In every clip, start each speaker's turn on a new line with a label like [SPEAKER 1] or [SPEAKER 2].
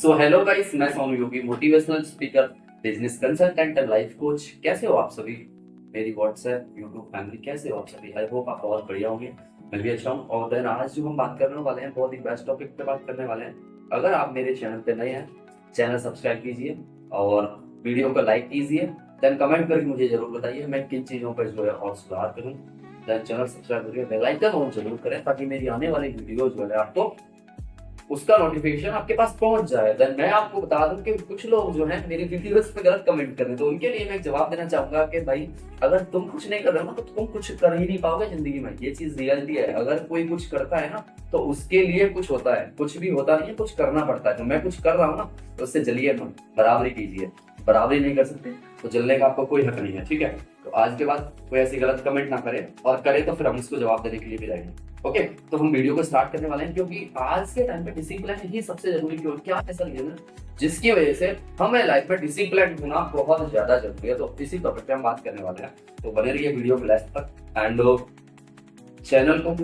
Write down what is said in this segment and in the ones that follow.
[SPEAKER 1] सो hello guys, मैं Sonu Yogi, motivational speaker, business consultant and life coach. कैसे हो आप सभी? मेरी व्हाट्सएप यूट्यूब फैमिली, कैसे हो आप सभी? आई होप आप बहुत बढ़िया होंगे। मैं भी अच्छा हूँ। और देन आज जो हम बात करने वाले हैं, बहुत ही बेस्ट टॉपिक पे बात करने वाले हैं। अगर आप मेरे चैनल पे नए हैं, चैनल सब्सक्राइब कीजिए और वीडियो को लाइक कीजिए। देन कमेंट करके मुझे जरूर बताइए मैं किन चीज़ों पर जो है और सुधार करूँ। देन चैनल सब्सक्राइब करके बेल आइकन ऑन जरूर करें ताकि मेरी आने वाली वीडियो जो है आपको उसका नोटिफिकेशन आपके पास पहुंच जाए। देन मैं आपको बता दूं कि कुछ लोग जो हैं मेरी वीडियोस पे गलत कमेंट कर रहे हैं, तो उनके लिए मैं एक जवाब देना चाहूंगा कि भाई, अगर तुम कुछ नहीं कर रहे हो ना तो तुम कुछ कर ही नहीं पाओगे जिंदगी में। ये चीज रियलिटी है। अगर कोई कुछ करता है ना तो उसके लिए कुछ होता है, कुछ भी होता नहीं है, कुछ करना पड़ता है। तो मैं कुछ कर रहा हूँ ना तो उससे जलिए मत, बराबरी कीजिए। बराबरी नहीं कर सकते तो जलने का आपको कोई हक नहीं है, ठीक है? तो आज के बाद कोई ऐसी गलत कमेंट ना करे, और करे तो फिर हम उसको जवाब देने के लिए भी रहेंगे। ओके, तो हम वीडियो को स्टार्ट करने वाले हैं क्योंकि आज के टाइम पे डिसिप्लिन ही सबसे जरूरी। क्यों? क्या ऐसा रीजन है जिसकी वजह से हमें लाइफ में डिसिप्लिन होना बहुत ज्यादा जरूरी है। तो इसी टॉपिक पे हम बात करने वाले हैं, तो बने रहिए वीडियो को लास्ट तक। एंड चैनल को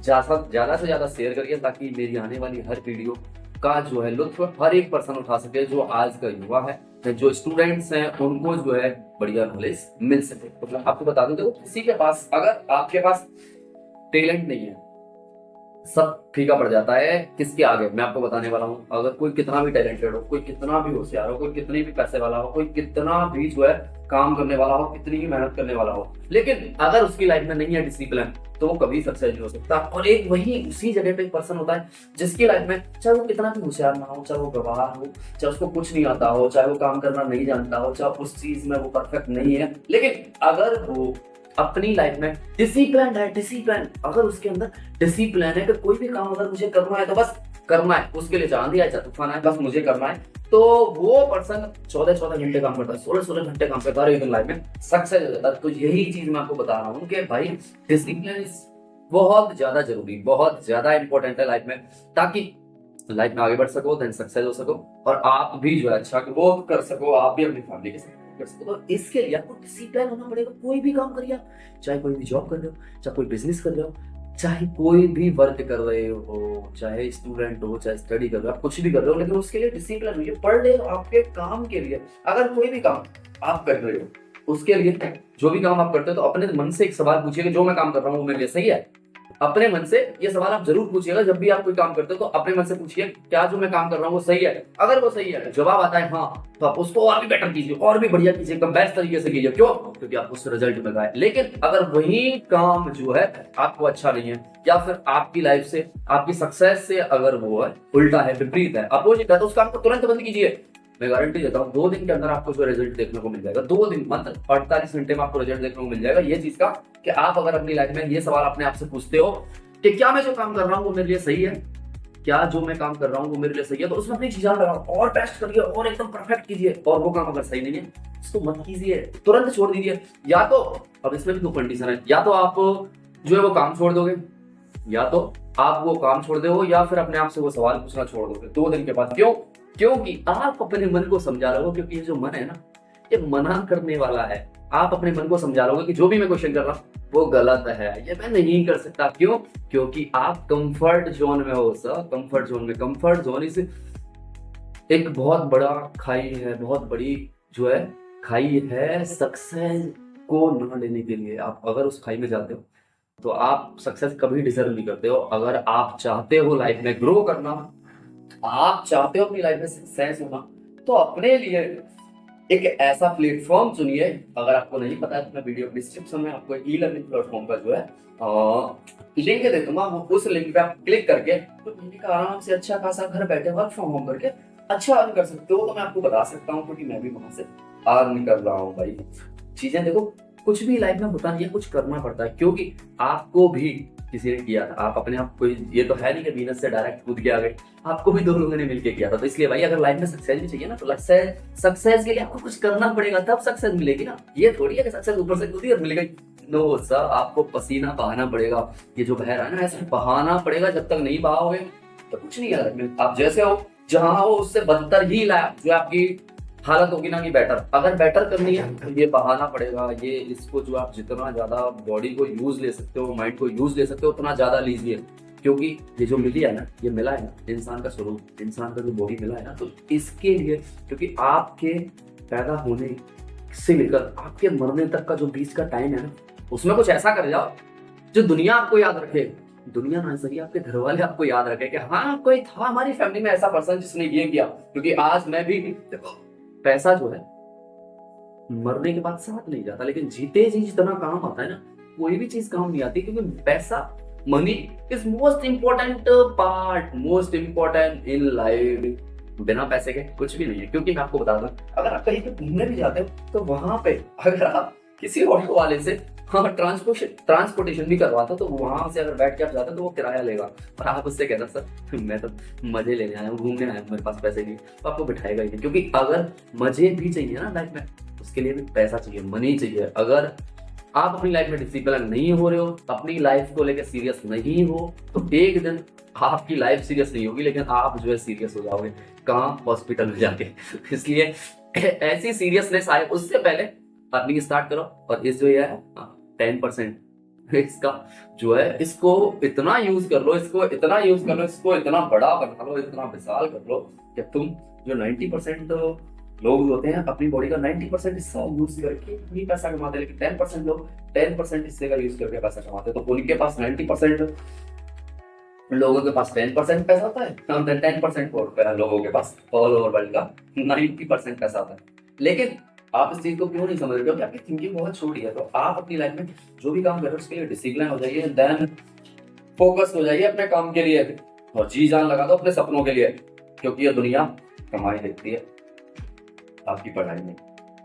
[SPEAKER 1] ज्यादा से ज्यादा शेयर करिए ताकि मेरी आने वाली हर वीडियो का जो है लुत्फ हर एक पर्सन उठा सके, जो आज का युवा है, जो स्टूडेंट्स हैं, उनको जो है बढ़िया नॉलेज मिल सके। मतलब आपको बता दूं, देखो किसी के पास, अगर आपके पास टैलेंट नहीं है, सब फीका पड़ जाता है किसके आगे? मैं आपको बताने वाला हूँ। अगर कोई कितना भी टैलेंटेड हो, कोई कितना भी होशियार हो, कोई कितनी भी पैसे वाला हो, कोई कितना भी जो है काम करने वाला हो, कितनी ही मेहनत करने वाला हो, लेकिन अगर उसकी लाइफ में नहीं है डिसिप्लिन तो वो कभी सक्सेस नहीं हो सकता। और एक वही उसी जगह पे एक पर्सन होता है जिसकी लाइफ में चाहे वो कितना भी होशियार ना हो, चाहे वो गवार हो, चाहे उसको कुछ नहीं आता हो, चाहे वो काम करना नहीं जानता हो, चाहे उस चीज में वो परफेक्ट नहीं है, लेकिन अगर वो अपनी लाइफ में डिसिप्लिन है, डिसिप्लिन, अगर उसके अंदर डिसिप्लिन है कि कोई भी काम अगर मुझे करना है तो बस करना है, उसके लिए चांदी आए चाहे तूफान आए, बस मुझे करना है, तो वो पर्सन 14-14 घंटे काम करता है, 16-16 घंटे काम करता है, एक लाइफ में सक्सेस हो जाता है। तो यही चीज मैं आपको बता रहा हूँ कि भाई डिसिप्लिन बहुत ज्यादा जरूरी, बहुत ज्यादा इंपॉर्टेंट है लाइफ में, ताकि लाइफ में आगे बढ़ सको, देन सक्सेस हो सको, और आप भी जो है अच्छा ग्रोथ कर सको, आप भी अपनी फैमिली के साथ कर सको। तो इसके लिए आपको डिसिप्लिन होना पड़ेगा। कोई भी काम करिए आप, चाहे कोई भी जॉब कर रहे हो, चाहे कोई बिजनेस कर रहे हो, चाहे कोई भी वर्क कर रहे हो, चाहे स्टूडेंट हो, चाहे स्टडी कर रहे हो, आप कुछ भी कर रहे हो, लेकिन उसके लिए डिसिप्लिन होइए। पर डे आपके काम के लिए, अगर कोई भी काम आप कर रहे हो, उसके लिए जो भी काम आप करते हो तो अपने मन से एक सवाल पूछिए कि जो मैं काम कर रहा हूँ वो मेरे लिए सही है। अपने मन से ये सवाल आप जरूर पूछिएगा जब भी आप कोई काम करते हो, तो अपने मन से पूछिए क्या जो मैं काम कर रहा हूँ वो सही है। अगर वो सही है, जवाब आता है हाँ, तो आप उसको और भी बेटर कीजिए, और भी बढ़िया कीजिए, एकदम बेस्ट तरीके से कीजिए। क्यों? क्योंकि आप उस रिजल्ट में गए। लेकिन अगर वही काम जो है आपको अच्छा नहीं है, या फिर आपकी लाइफ से, आपकी सक्सेस से अगर वो है उल्टा है, विपरीत है, अपोजिट है, तो उस काम को तुरंत बंद कीजिए। मैं गारंटी देता हूँ 2 दिन के अंदर आपको जो रिजल्ट देखने को मिल जाएगा। 2 दिन मतलब 48 घंटे में आपको रिजल्ट देखने को मिल जाएगा। ये चीज का कि आप अगर अपनी लाइफ में ये सवाल अपने आप से पूछते हो कि क्या मैं जो काम कर रहा हूँ वो मेरे लिए सही है, क्या जो मैं काम कर रहा हूँ वो मेरे लिए सही है, तो उसमें अपनी चीजें लगाओ और बेस्ट करिए और एकदम परफेक्ट कीजिए। और वो काम अगर सही नहीं है उसको मत कीजिए, तुरंत छोड़ दीजिए। या तो अब इसमें भी 2 कंडीशन है, या तो आप जो है वो काम छोड़ दोगे, या तो आप वो काम छोड़ दो, या फिर अपने आप से वो सवाल पूछना छोड़ दोगे 2 दिन के बाद। क्यों? क्योंकि आप अपने मन को समझा रहे हो, क्योंकि ये जो मन है ना, ये मना करने वाला है। आप अपने मन को समझा रहे हो कि जो भी मैं क्वेश्चन कर रहा हूँ वो गलत है, ये मैं नहीं कर सकता। क्यों? क्योंकि आप कंफर्ट जोन में हो सर, कंफर्ट जोन में। कंफर्ट जोन इस एक बहुत बड़ा खाई है, बहुत बड़ी जो है खाई है सक्सेस को न लेने के लिए। आप अगर उस खाई में जाते हो तो आप सक्सेस कभी डिजर्व नहीं करते हो। अगर आप चाहते हो लाइफ में ग्रो करना, आप चाहते हो अपनी लाइफ में सक्सेस होना, तो अपने लिए एक ऐसा प्लेटफॉर्म चुनिए। अगर आपको नहीं पता है तो मैं वीडियो डिस्क्रिप्शन में आपको ई लर्निंग प्लेटफॉर्म का जो है लिंक दे दूंगा। वो उस लिंक पे आप क्लिक करके तो महीने का आराम से अच्छा खासा घर बैठे वर्क फ्रॉम होम करके अच्छा अर्न कर सकते हो। तो मैं आपको बता सकता हूँ क्योंकि मैं भी वहां से अर्न कर रहा हूँ। भाई चीजें देखो, कुछ भी लाइफ में होता नहीं है, कुछ करना पड़ता है, क्योंकि आपको भी किसी ने किया था। आप अपने आप कोई, ये तो है नहीं कि वीनस से डायरेक्ट कूद के आ गए, आपको भी 2 लोगों ने मिलके किया था। तो इसलिए भाई अगर लाइफ में सक्सेस भी चाहिए ना, तो सक्सेस के लिए आपको कुछ करना पड़ेगा, तब सक्सेस मिलेगी ना। ये थोड़ी है कि सक्सेस ऊपर से कूदी और मिल गई। नो सर, आपको पसीना बहाना पड़ेगा। ये जो बह रहा है ना, ऐसे बहाना पड़ेगा। जब तक नहीं बहाओगे तो कुछ नहीं है। आप जैसे हो, जहां हो, उससे बदतर ही जो आपकी हालत होगी ना कि बेटर, अगर बेटर करनी है तो ये बहाना पड़ेगा। ये इसको जो आप जितना ज्यादा बॉडी को यूज ले सकते हो, माइंड को यूज ले सकते हो, उतना ज्यादा लीजिए। क्योंकि ये जो मिली है ना, ये मिला है ना इंसान का स्वरूप, इंसान का जो बॉडी मिला है ना, तो इसके लिए, क्योंकि आपके पैदा होने से लेकर आपके मरने तक का जो बीच का टाइम है ना, उसमें कुछ ऐसा कर जाओ जो दुनिया आपको याद रखे। दुनिया ना सही, आपके घर वाले आपको याद रखे कि हाँ कोई था हमारी फैमिली में ऐसा पर्सन जिसने ये किया। क्योंकि आज मैं भी देखो, पैसा जो है मरने के बाद साथ नहीं जाता, लेकिन जीते जी जितना काम आता है ना, कोई भी चीज काम नहीं आती। क्योंकि पैसा, money is most important part, most important in life. बिना पैसे के कुछ भी नहीं है। क्योंकि मैं आपको बता दूं, अगर आप कहीं पे घूमने भी जाते हो तो वहां पे अगर आप किसी ऑटो वाले से हाँ ट्रांसपोर्टेशन भी करवाता तो वहां से अगर बैठ के आप जाते तो वो किराया लेगा। और आप उससे कहना सर मैं तो मजे लेने आया हूँ, घूमने आया हूँ, मेरे पास पैसे नहीं, तो आपको बिठाएगा ही नहीं। क्योंकि अगर मजे भी चाहिए ना लाइफ में, उसके लिए भी पैसा चाहिए, मनी चाहिए। अगर आप अपनी लाइफ में डिसिप्लिन नहीं हो रहे हो, अपनी लाइफ को लेकर सीरियस नहीं हो, तो एक दिन आपकी लाइफ सीरियस नहीं होगी, लेकिन आप जो है सीरियस हो जाओगे कहाँ, हॉस्पिटल में जाके। इसलिए ऐसी सीरियसनेस आए उससे पहले अर्निंग स्टार्ट करो। और इस जो ये है 10% इसका जो है, इसको इतना यूज कर लो, इसको इतना यूज कर लो, इसको इतना बड़ा बना लो, इतना विशाल कर लो कि तुम जो 90% लोग होते हैं अपनी बॉडी का 90% हिस्सा यूज करके ही पैसा कमाते हैं, लेकिन 10% लोग 10% हिस्से का यूज करके पैसा कमाते हैं। तो उनके पास 90% लोगों के पास 10% पैसा होता है, 10% लोगों के पास ऑल ओवर वर्ल्ड का 90% पैसा होता है। लेकिन आप इस चीज को क्यों नहीं समझ रहे? क्योंकि आपकी थिंकिंग बहुत छोटी है। तो आप अपनी लाइफ में जो भी काम कर रहे हो उसके लिए डिसिप्लिन हो जाइए, देन फोकस हो जाइए अपने काम के लिए, और जी जान लगा दो अपने सपनों के लिए। क्योंकि ये दुनिया कमाई देखती है, आपकी पढ़ाई में।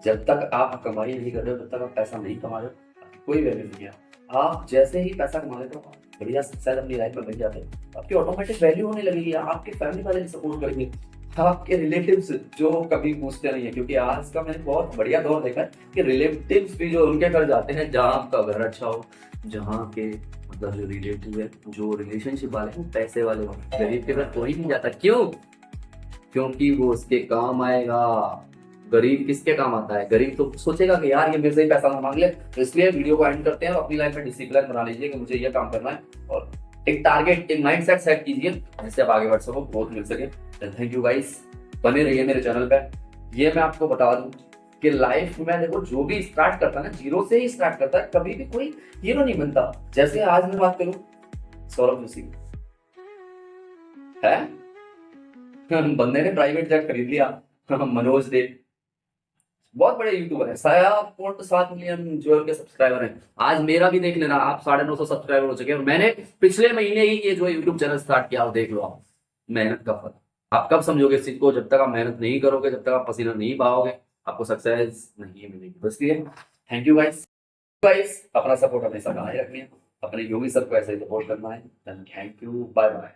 [SPEAKER 1] जब तक आप कमाई नहीं कर रहे हो, जब तक आप पैसा नहीं कमा रहे हो, आपकी कोई वैल्यू नहीं है। आप जैसे ही पैसा कमा लेते हो, बढ़िया सक्सेस अपनी लाइफ में मिल जाते हो, आपकी ऑटोमेटिक वैल्यू होने लगेगी, आपके फैमिली वाले सपोर्ट करेंगे, आपके रिलेटिव्स जो कभी पूछते नहीं है। क्योंकि आज का मैंने बहुत बढ़िया दौर देखा है कि रिलेटिव्स भी जो उनके घर जाते हैं जहाँ आपका घर अच्छा हो, जहाँ के मतलब जो रिलेटिव है, जो रिलेशनशिप वाले हैं, पैसे वाले हो, गरीब के घर कोई नहीं जाता। क्यों? क्योंकि वो उसके काम आएगा। गरीब किसके काम आता है? गरीब तो सोचेगा कि यार ये मेरे से ही पैसा ना मांग ले। तो इसलिए वीडियो को एंड करते हैं और अपनी लाइफ में डिसिप्लिन बना लीजिए कि मुझे ये काम करना है, और एक टारगेट, एक माइंडसेट सेट कीजिए जिससे आप आगे बढ़ सको, ग्रोथ मिल सके। थैंक यू गाइस, बने रहिए मेरे चैनल पे। ये मैं आपको बता दूं कि लाइफ में देखो, जो भी स्टार्ट करता है ना, जीरो से ही स्टार्ट करता है, कभी भी कोई हीरो नहीं बनता। जैसे आज मैं बात करूं सौरभ जोशी है, बंदे ने प्राइवेट जेट खरीद लिया। मनोज दे बहुत बड़े यूट्यूबर है, 7.7 मिलियन जो उनके सब्सक्राइबर हैं। आज मेरा भी देख लेना, आप 950 सब्सक्राइबर हो चुके हैं। और मैंने पिछले महीने ही ये जो यूट्यूब चैनल स्टार्ट किया, देख लो आप, मेहनत का फल। आप कब समझोगे इस चीज को? जब तक आप मेहनत नहीं करोगे, जब तक आप पसीना नहीं बहाओगे, आपको सक्सेस नहीं मिलेगी। तो इसलिए थैंक यू गाइस। अपना सपोर्ट हमेशा बनाए रखनी है, अपने योगी सर को ऐसे ही सपोर्ट करना है। Thank you, bye bye.